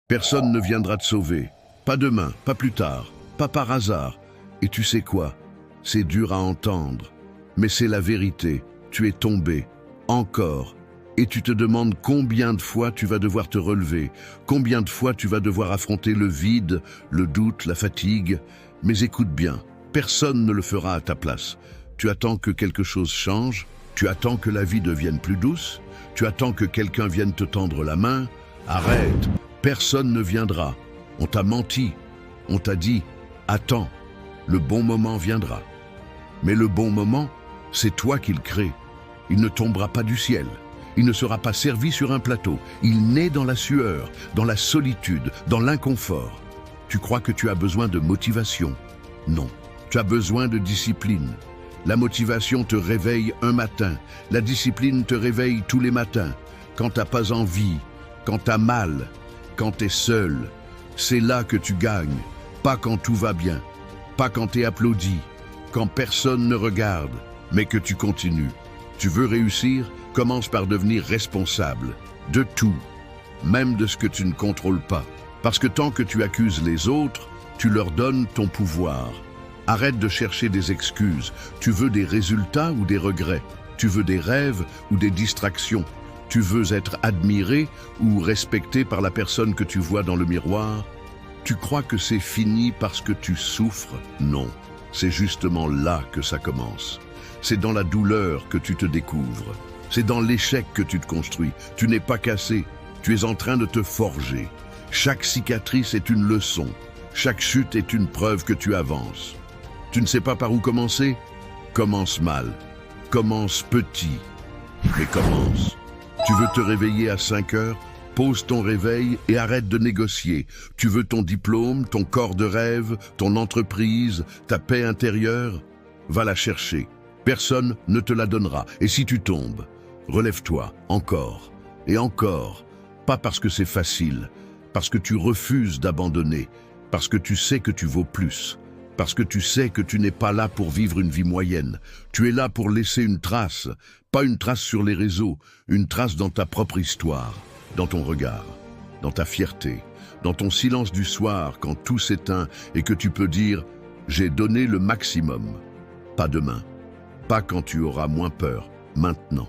Personne ne viendra te sauver. Pas demain, pas plus tard, pas par hasard. Et tu sais quoi? C'est dur à entendre. Mais c'est la vérité. Tu es tombé. Encore. Et tu te demandes combien de fois tu vas devoir te relever, combien de fois tu vas devoir affronter le vide, le doute, la fatigue. Mais écoute bien, personne ne le fera à ta place. Tu attends que quelque chose change, tu attends que la vie devienne plus douce, tu attends que quelqu'un vienne te tendre la main. Arrête, personne ne viendra. On t'a menti, on t'a dit « Attends, le bon moment viendra ». Mais le bon moment, c'est toi qui le crée. Il ne tombera pas du ciel. Il ne sera pas servi sur un plateau. Il naît dans la sueur, dans la solitude, dans l'inconfort. Tu crois que tu as besoin de motivation? Non, tu as besoin de discipline. La motivation te réveille un matin. La discipline te réveille tous les matins. Quand t'as pas envie, quand t'as mal, quand t'es seul. C'est là que tu gagnes. Pas quand tout va bien. Pas quand t'es applaudi. Quand personne ne regarde. Mais que tu continues. Tu veux réussir? Commence par devenir responsable de tout, même de ce que tu ne contrôles pas. Parce que tant que tu accuses les autres, tu leur donnes ton pouvoir. Arrête de chercher des excuses. Tu veux des résultats ou des regrets? Tu veux des rêves ou des distractions? Tu veux être admiré ou respecté par la personne que tu vois dans le miroir? Tu crois que c'est fini parce que tu souffres? Non, c'est justement là que ça commence. C'est dans la douleur que tu te découvres. C'est dans l'échec que tu te construis. Tu n'es pas cassé, tu es en train de te forger. Chaque cicatrice est une leçon. Chaque chute est une preuve que tu avances. Tu ne sais pas par où commencer? Commence mal. Commence petit. Mais commence. Tu veux te réveiller à 5 heures? Pose ton réveil et arrête de négocier. Tu veux ton diplôme, ton corps de rêve, ton entreprise, ta paix intérieure? Va la chercher. Personne ne te la donnera. Et si tu tombes, relève-toi encore et encore. Pas parce que c'est facile, parce que tu refuses d'abandonner, parce que tu sais que tu vaux plus, parce que tu sais que tu n'es pas là pour vivre une vie moyenne. Tu es là pour laisser une trace, pas une trace sur les réseaux, une trace dans ta propre histoire, dans ton regard, dans ta fierté, dans ton silence du soir quand tout s'éteint et que tu peux dire « J'ai donné le maximum ». Pas demain. Pas quand tu auras moins peur, maintenant.